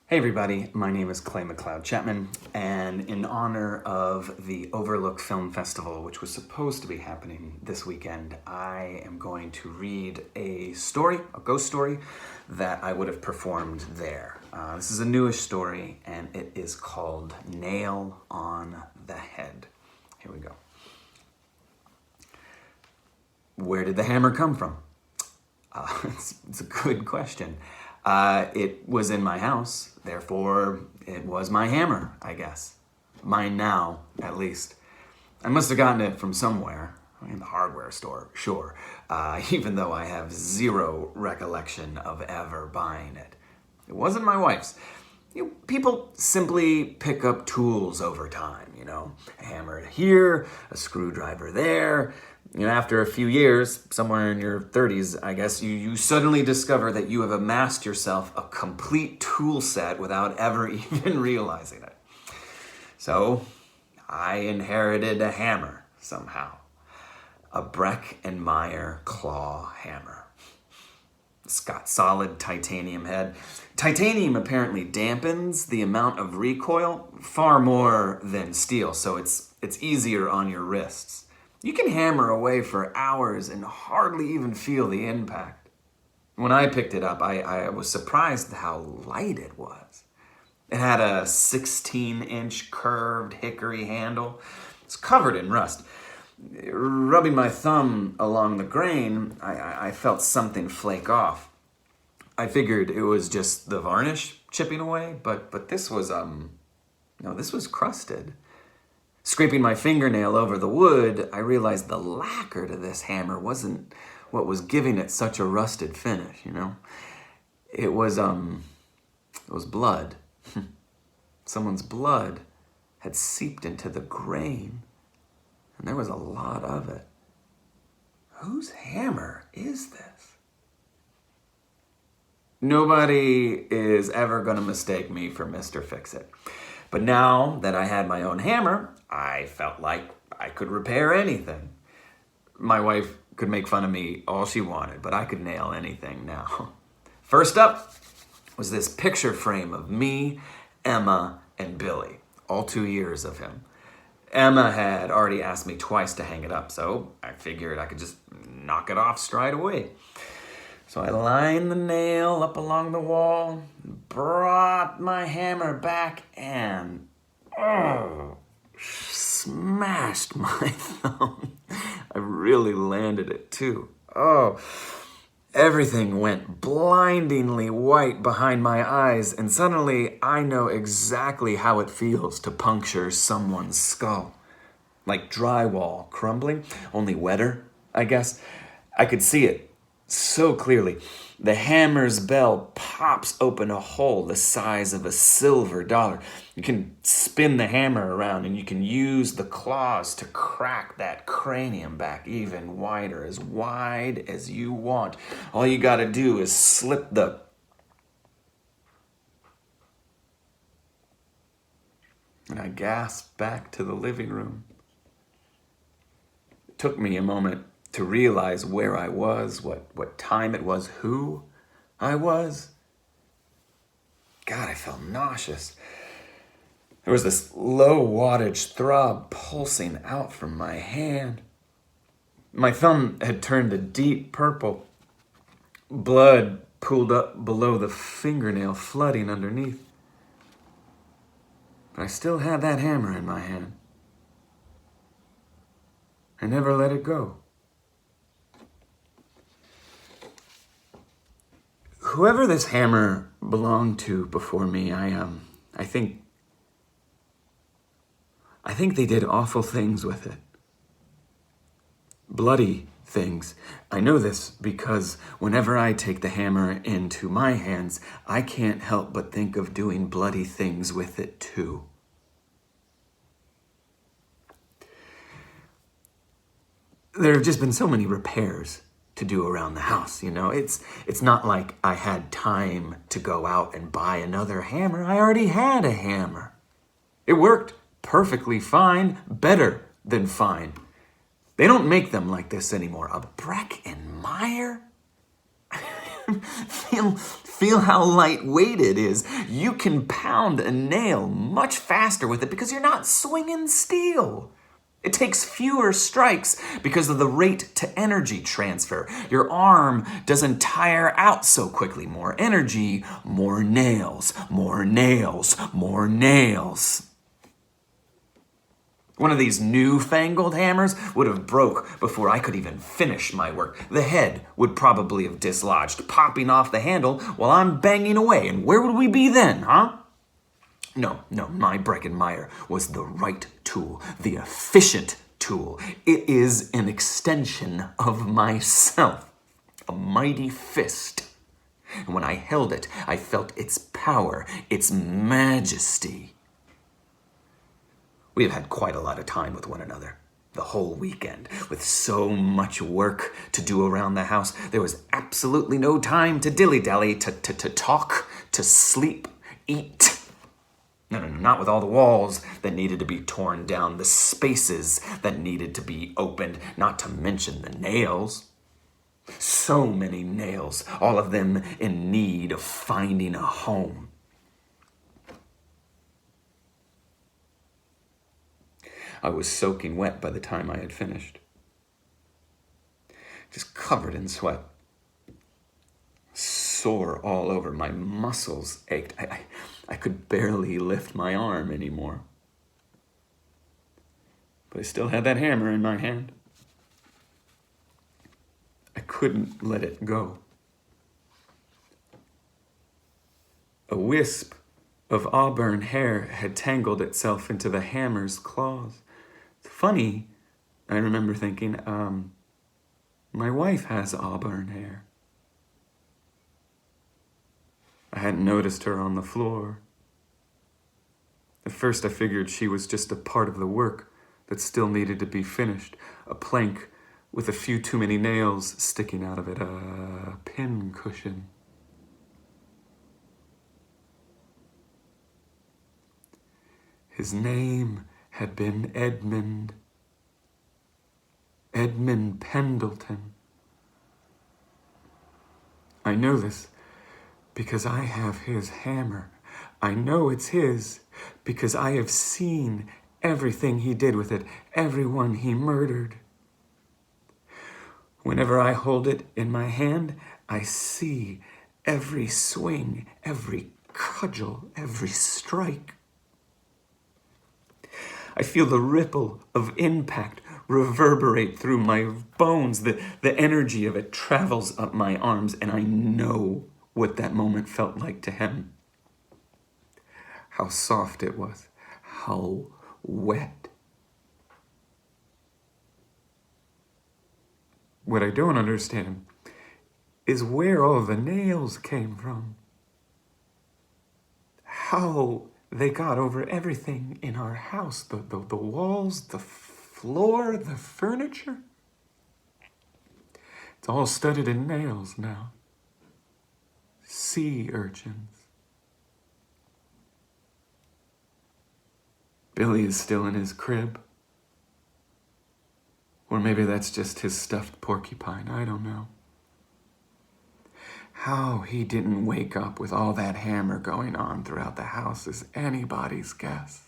Hey everybody, my name is Clay McLeod Chapman, and in honor of the Overlook Film Festival, which was supposed to be happening this weekend, I am going to read a story, a ghost story, that I would have performed there. This is a newish story, and it is called Nail on the Head. Here we go. Where did the hammer come from? It's a good question. It was in my house, therefore it was my hammer, I guess. Mine now, at least. I must have gotten it from somewhere, in the hardware store, sure, even though I have zero recollection of ever buying it. It wasn't my wife's. People simply pick up tools over time, a hammer here, a screwdriver there. After a few years, somewhere in your 30s, I guess, you suddenly discover that you have amassed yourself a complete tool set without ever even realizing it. So, I inherited a hammer somehow. A Breck & Meyer claw hammer. It's got solid titanium head. Titanium apparently dampens the amount of recoil far more than steel, so it's easier on your wrists. You can hammer away for hours and hardly even feel the impact. When I picked it up, I was surprised how light it was. It had a 16-inch curved hickory handle. It's covered in rust. Rubbing my thumb along the grain, I felt something flake off. I figured it was just the varnish chipping away, but this was this was crusted. Scraping my fingernail over the wood, I realized the lacquer to this hammer wasn't what was giving it such a rusted finish, It was blood. Someone's blood had seeped into the grain, and there was a lot of it. Whose hammer is this? Nobody is ever going to mistake me for Mr. Fix-It. But now that I had my own hammer, I felt like I could repair anything. My wife could make fun of me all she wanted, but I could nail anything now. First up was this picture frame of me, Emma, and Billy, all 2 years of him. Emma had already asked me twice to hang it up, so I figured I could just knock it off straight away. So I lined the nail up along the wall, brought my hammer back, and smashed my thumb. I really landed it too. Everything went blindingly white behind my eyes, and suddenly I know exactly how it feels to puncture someone's skull. Like drywall crumbling, only wetter, I guess. I could see it so clearly. The hammer's bell pops open a hole the size of a silver dollar. You can spin the hammer around and you can use the claws to crack that cranium back even wider, as wide as you want. All you gotta do is slip the... And I gasped back to the living room. It took me a moment to realize where I was, what time it was, who I was. God, I felt nauseous. There was this low wattage throb pulsing out from my hand. My thumb had turned a deep purple. Blood pooled up below the fingernail, flooding underneath. But I still had that hammer in my hand. I never let it go. Whoever this hammer belonged to before me, I think they did awful things with it. Bloody things. I know this because whenever I take the hammer into my hands, I can't help but think of doing bloody things with it too. There have just been so many repairs to do around the house, It's not like I had time to go out and buy another hammer. I already had a hammer. It worked perfectly fine, better than fine. They don't make them like this anymore. A Breck & Meyer? Feel how lightweight it is. You can pound a nail much faster with it because you're not swinging steel. It takes fewer strikes because of the rate to energy transfer. Your arm doesn't tire out so quickly. More energy, more nails, more nails, more nails. One of these newfangled hammers would have broke before I could even finish my work. The head would probably have dislodged, popping off the handle while I'm banging away. And where would we be then, huh? No, my Breckenmeyer was the right tool, the efficient tool. It is an extension of myself, a mighty fist. And when I held it, I felt its power, its majesty. We have had quite a lot of time with one another. The whole weekend, with so much work to do around the house, there was absolutely no time to dilly-dally, to talk, to sleep, eat. No, not with all the walls that needed to be torn down, the spaces that needed to be opened, not to mention the nails. So many nails, all of them in need of finding a home. I was soaking wet by the time I had finished. Just covered in sweat. Sore all over, my muscles ached. I could barely lift my arm anymore. But I still had that hammer in my hand. I couldn't let it go. A wisp of auburn hair had tangled itself into the hammer's claws. It's funny, I remember thinking, my wife has auburn hair. I hadn't noticed her on the floor. At first I figured she was just a part of the work that still needed to be finished, a plank with a few too many nails sticking out of it, a pin cushion. His name had been Edmund Pendleton. I know this because I have his hammer. I know it's his because I have seen everything he did with it, everyone he murdered. Whenever I hold it in my hand, I see every swing, every cudgel, every strike. I feel the ripple of impact reverberate through my bones. The energy of it travels up my arms, and I know what that moment felt like to him. How soft it was, how wet. What I don't understand is where all the nails came from. How they got over everything in our house, the walls, the floor, the furniture. It's all studded in nails now. Sea urchins. Billy is still in his crib. Or maybe that's just his stuffed porcupine, I don't know. How he didn't wake up with all that hammer going on throughout the house is anybody's guess.